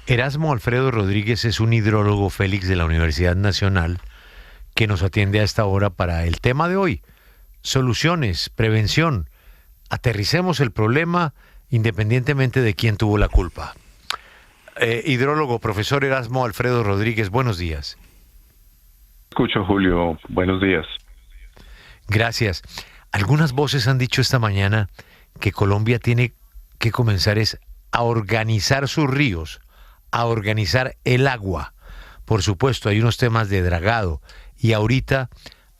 Erasmo Alfredo Rodríguez es un hidrólogo Félix de la Universidad Nacional que nos atiende a esta hora para el tema de hoy. Soluciones, prevención. Aterricemos el problema independientemente de quién tuvo la culpa. Hidrólogo, profesor Erasmo Alfredo Rodríguez, buenos días. Escucho, Julio. Buenos días. Gracias. Algunas voces han dicho esta mañana que Colombia tiene que comenzar a organizar sus ríos, a organizar el agua. Por supuesto, hay unos temas de dragado y ahorita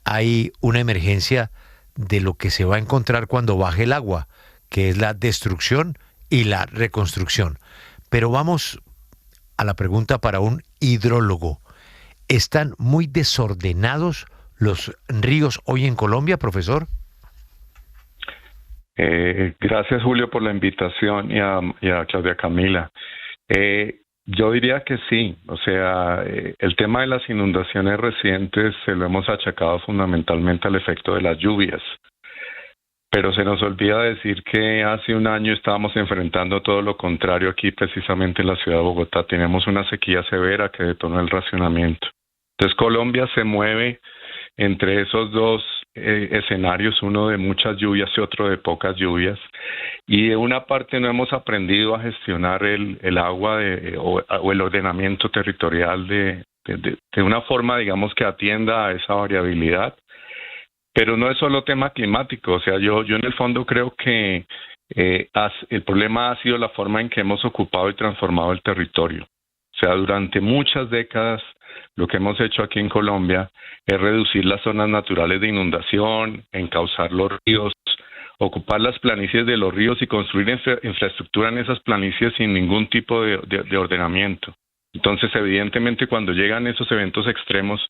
hay una emergencia de lo que se va a encontrar cuando baje el agua, que es la destrucción y la reconstrucción. Pero vamos a la pregunta para un hidrólogo. ¿Están muy desordenados los ríos hoy en Colombia, profesor? Gracias, Julio, por la invitación y a Claudia Camila. Yo diría que sí. O sea, el tema de las inundaciones recientes se lo hemos achacado fundamentalmente al efecto de las lluvias. Pero se nos olvida decir que hace un año estábamos enfrentando todo lo contrario aquí, precisamente en la ciudad de Bogotá. Teníamos una sequía severa que detonó el racionamiento. Entonces Colombia se mueve entre esos dos escenarios, uno de muchas lluvias y otro de pocas lluvias. Y de una parte no hemos aprendido a gestionar el agua o el ordenamiento territorial de una forma, digamos, que atienda a esa variabilidad. Pero no es solo tema climático, o sea, yo en el fondo creo que el problema ha sido la forma en que hemos ocupado y transformado el territorio. O sea, durante muchas décadas lo que hemos hecho aquí en Colombia es reducir las zonas naturales de inundación, encauzar los ríos, ocupar las planicies de los ríos y construir infraestructura en esas planicies sin ningún tipo de ordenamiento. Entonces, evidentemente, cuando llegan esos eventos extremos,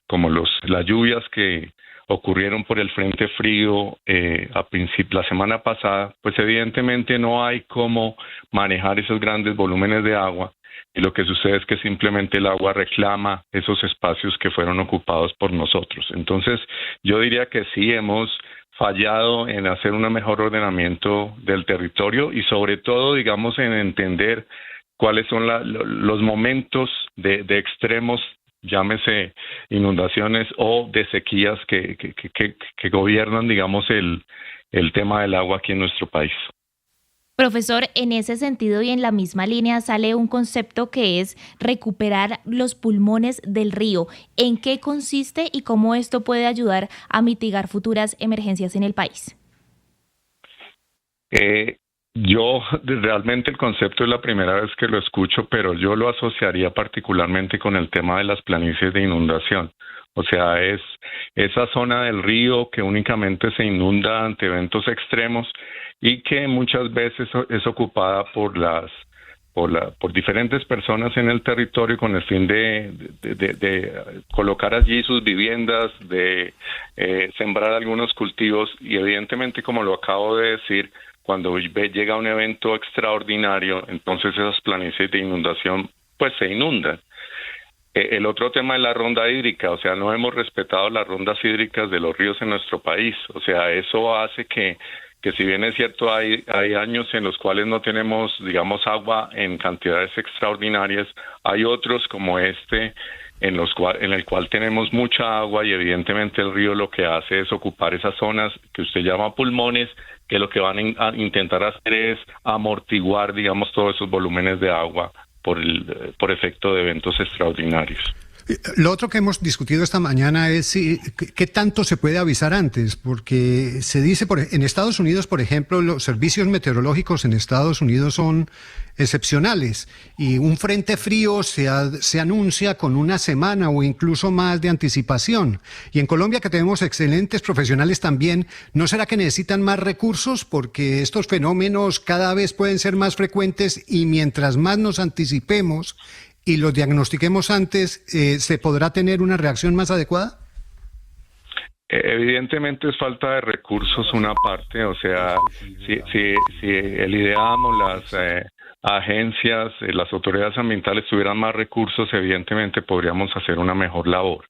como las lluvias que ocurrieron por el frente frío la semana pasada, pues evidentemente no hay cómo manejar esos grandes volúmenes de agua, y lo que sucede es que simplemente el agua reclama esos espacios que fueron ocupados por nosotros. Entonces, yo diría que sí hemos fallado en hacer un mejor ordenamiento del territorio y sobre todo, digamos, en entender cuáles son los momentos de extremos, llámese inundaciones o de sequías que gobiernan, digamos, el tema del agua aquí en nuestro país. Profesor, en ese sentido y en la misma línea sale un concepto que es recuperar los pulmones del río. ¿En qué consiste y cómo esto puede ayudar a mitigar futuras emergencias en el país? Yo realmente el concepto es la primera vez que lo escucho, pero yo lo asociaría particularmente con el tema de las planicies de inundación. O sea, es esa zona del río que únicamente se inunda ante eventos extremos y que muchas veces es ocupada por diferentes personas en el territorio con el fin de colocar allí sus viviendas, de sembrar algunos cultivos y evidentemente, como lo acabo de decir, cuando llega un evento extraordinario, entonces esas planicies de inundación pues se inundan. El otro tema es la ronda hídrica, o sea, no hemos respetado las rondas hídricas de los ríos en nuestro país. O sea, eso hace que si bien es cierto, hay años en los cuales no tenemos, digamos, agua en cantidades extraordinarias, hay otros como este en el cual tenemos mucha agua y evidentemente el río lo que hace es ocupar esas zonas que usted llama pulmones, que lo que van a intentar hacer es amortiguar, digamos, todos esos volúmenes de agua por efecto de eventos extraordinarios. Lo otro que hemos discutido esta mañana es qué tanto se puede avisar antes, porque se dice en Estados Unidos, por ejemplo, los servicios meteorológicos en Estados Unidos son excepcionales y un frente frío se anuncia con una semana o incluso más de anticipación. Y en Colombia, que tenemos excelentes profesionales también, ¿no será que necesitan más recursos? Porque estos fenómenos cada vez pueden ser más frecuentes y mientras más nos anticipemos y los diagnostiquemos antes, ¿se podrá tener una reacción más adecuada? Evidentemente es falta de recursos una parte, o sea, si el IDEAM o las agencias, las autoridades ambientales tuvieran más recursos, evidentemente podríamos hacer una mejor labor.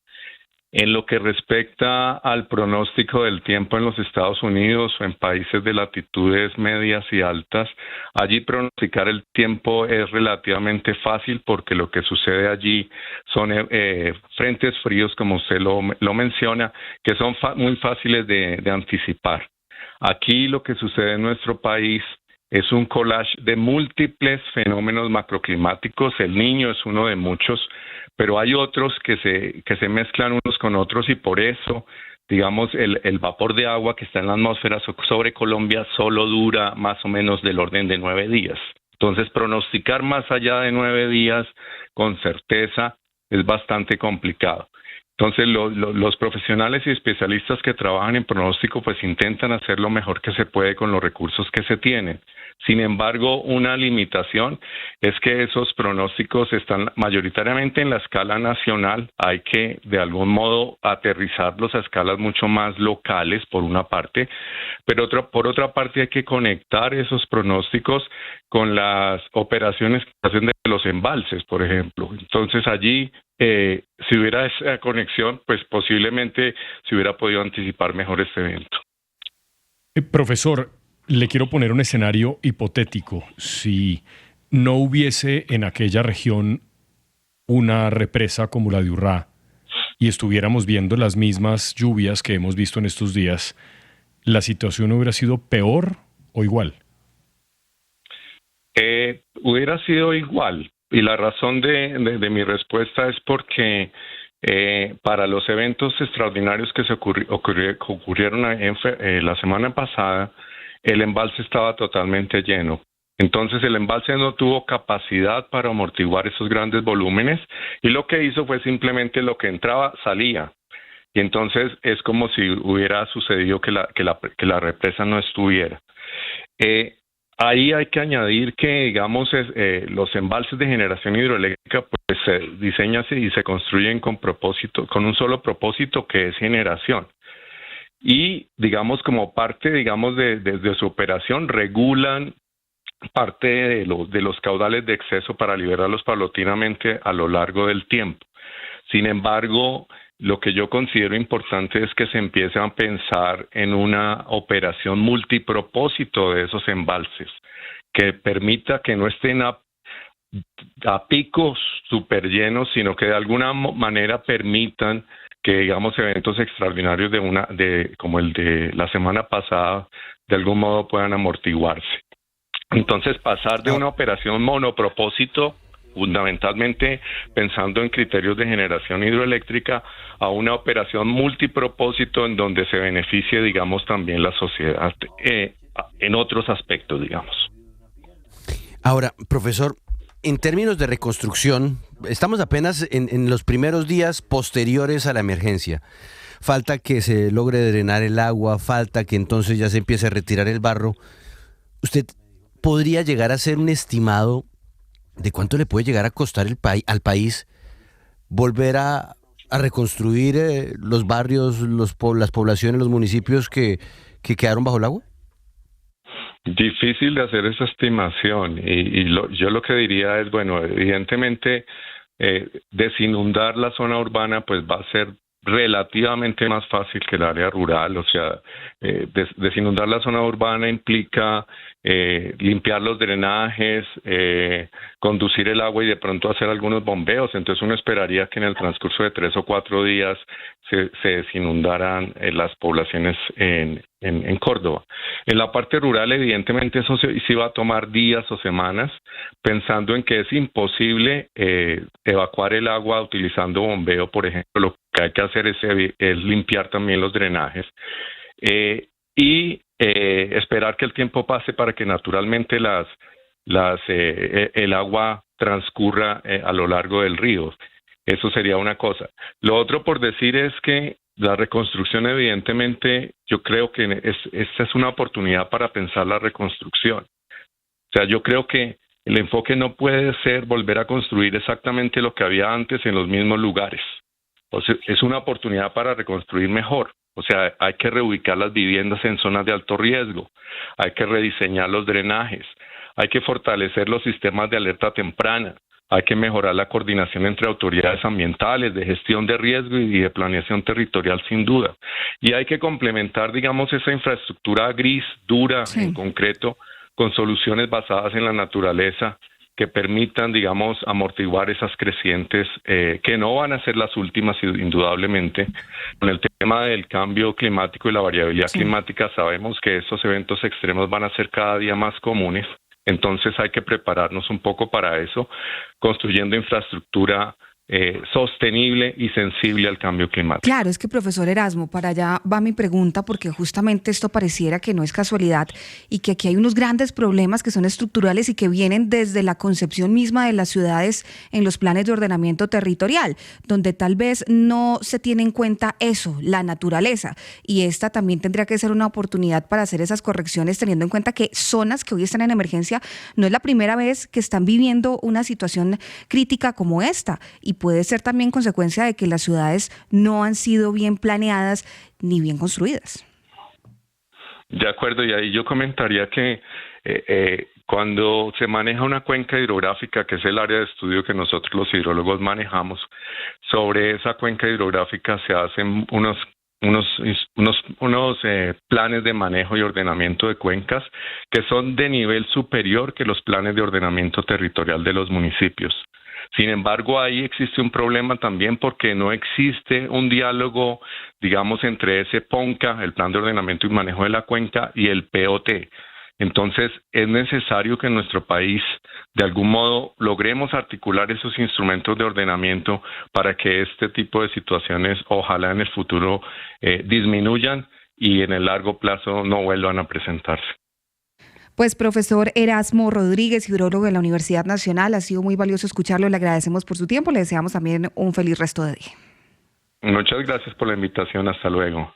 En lo que respecta al pronóstico del tiempo en los Estados Unidos o en países de latitudes medias y altas, allí pronosticar el tiempo es relativamente fácil porque lo que sucede allí son frentes fríos, como usted lo menciona, que son muy fáciles de anticipar. Aquí lo que sucede en nuestro país es un collage de múltiples fenómenos macroclimáticos. El Niño es uno de muchos, pero hay otros que se mezclan unos con otros y por eso, digamos, el vapor de agua que está en la atmósfera sobre Colombia solo dura más o menos del orden de 9 días. Entonces, pronosticar más allá de 9 días con certeza es bastante complicado. Entonces, los profesionales y especialistas que trabajan en pronóstico pues intentan hacer lo mejor que se puede con los recursos que se tienen. Sin embargo, una limitación es que esos pronósticos están mayoritariamente en la escala nacional. Hay que, de algún modo, aterrizarlos a escalas mucho más locales, por una parte, pero por otra parte hay que conectar esos pronósticos con las operaciones que hacen de los embalses, por ejemplo. Entonces, allí si hubiera esa conexión, pues posiblemente se hubiera podido anticipar mejor este evento. Profesor, le quiero poner un escenario hipotético. Si no hubiese en aquella región una represa como la de Urrá y estuviéramos viendo las mismas lluvias que hemos visto en estos días, ¿la situación hubiera sido peor o igual? Hubiera sido igual. Y la razón de mi respuesta es porque para los eventos extraordinarios que se ocurrieron la semana pasada, el embalse estaba totalmente lleno. Entonces el embalse no tuvo capacidad para amortiguar esos grandes volúmenes y lo que hizo fue simplemente lo que entraba, salía. Y entonces es como si hubiera sucedido que la represa no estuviera. Ahí hay que añadir que, digamos, los embalses de generación hidroeléctrica pues se diseñan y se construyen con un solo propósito, que es generación. Y, digamos, como parte, digamos, de su operación, regulan parte de los caudales de exceso para liberarlos paulatinamente a lo largo del tiempo. Sin embargo, lo que yo considero importante es que se empiece a pensar en una operación multipropósito de esos embalses, que permita que no estén a picos súper llenos, sino que de alguna manera permitan que, digamos, eventos extraordinarios como el de la semana pasada, de algún modo puedan amortiguarse. Entonces, pasar de una operación monopropósito, fundamentalmente pensando en criterios de generación hidroeléctrica, a una operación multipropósito en donde se beneficie, digamos, también la sociedad en otros aspectos, digamos. Ahora, profesor, en términos de reconstrucción, estamos apenas en los primeros días posteriores a la emergencia. Falta que se logre drenar el agua, falta que entonces ya se empiece a retirar el barro. ¿Usted podría llegar a hacer un estimado de cuánto le puede llegar a costar al país volver a reconstruir los barrios, las poblaciones, los municipios que quedaron bajo el agua? Difícil de hacer esa estimación yo lo que diría es, bueno, evidentemente desinundar la zona urbana pues va a ser relativamente más fácil que el área rural. O sea, desinundar la zona urbana implica limpiar los drenajes, conducir el agua y de pronto hacer algunos bombeos. Entonces uno esperaría que en el transcurso de 3 o 4 días se desinundaran las poblaciones en Córdoba. En la parte rural, evidentemente, eso sí va a tomar días o semanas, pensando en que es imposible evacuar el agua utilizando bombeo, por ejemplo. Lo que hay que hacer es limpiar también los drenajes y esperar que el tiempo pase para que naturalmente el agua transcurra a lo largo del río. Eso sería una cosa. Lo otro por decir es que la reconstrucción, evidentemente, yo creo que esta es una oportunidad para pensar la reconstrucción. O sea, yo creo que el enfoque no puede ser volver a construir exactamente lo que había antes en los mismos lugares. O sea, es una oportunidad para reconstruir mejor. O sea, hay que reubicar las viviendas en zonas de alto riesgo, hay que rediseñar los drenajes, hay que fortalecer los sistemas de alerta temprana. hay que mejorar la coordinación entre autoridades ambientales, de gestión de riesgo y de planeación territorial sin duda. Y hay que complementar, digamos, esa infraestructura gris, dura, en concreto, con soluciones basadas en la naturaleza que permitan, digamos, amortiguar esas crecientes que no van a ser las últimas, indudablemente. Con el tema del cambio climático y la variabilidad climática, sabemos que esos eventos extremos van a ser cada día más comunes. Entonces hay que prepararnos un poco para eso, construyendo infraestructura sostenible y sensible al cambio climático. Claro, es que profesor Erasmo, para allá va mi pregunta, porque justamente esto pareciera que no es casualidad y que aquí hay unos grandes problemas que son estructurales y que vienen desde la concepción misma de las ciudades en los planes de ordenamiento territorial, donde tal vez no se tiene en cuenta eso, la naturaleza, y esta también tendría que ser una oportunidad para hacer esas correcciones, teniendo en cuenta que zonas que hoy están en emergencia no es la primera vez que están viviendo una situación crítica como esta, y puede ser también consecuencia de que las ciudades no han sido bien planeadas ni bien construidas. De acuerdo, y ahí yo comentaría que cuando se maneja una cuenca hidrográfica, que es el área de estudio que nosotros los hidrólogos manejamos, sobre esa cuenca hidrográfica se hacen unos planes de manejo y ordenamiento de cuencas que son de nivel superior que los planes de ordenamiento territorial de los municipios. Sin embargo, ahí existe un problema también porque no existe un diálogo, digamos, entre ese PONCA, el Plan de Ordenamiento y Manejo de la Cuenca, y el POT. Entonces, es necesario que en nuestro país, de algún modo, logremos articular esos instrumentos de ordenamiento para que este tipo de situaciones, ojalá en el futuro, disminuyan y en el largo plazo no vuelvan a presentarse. Pues profesor Erasmo Rodríguez, hidrólogo de la Universidad Nacional, ha sido muy valioso escucharlo, le agradecemos por su tiempo, le deseamos también un feliz resto de día. Muchas gracias por la invitación, hasta luego.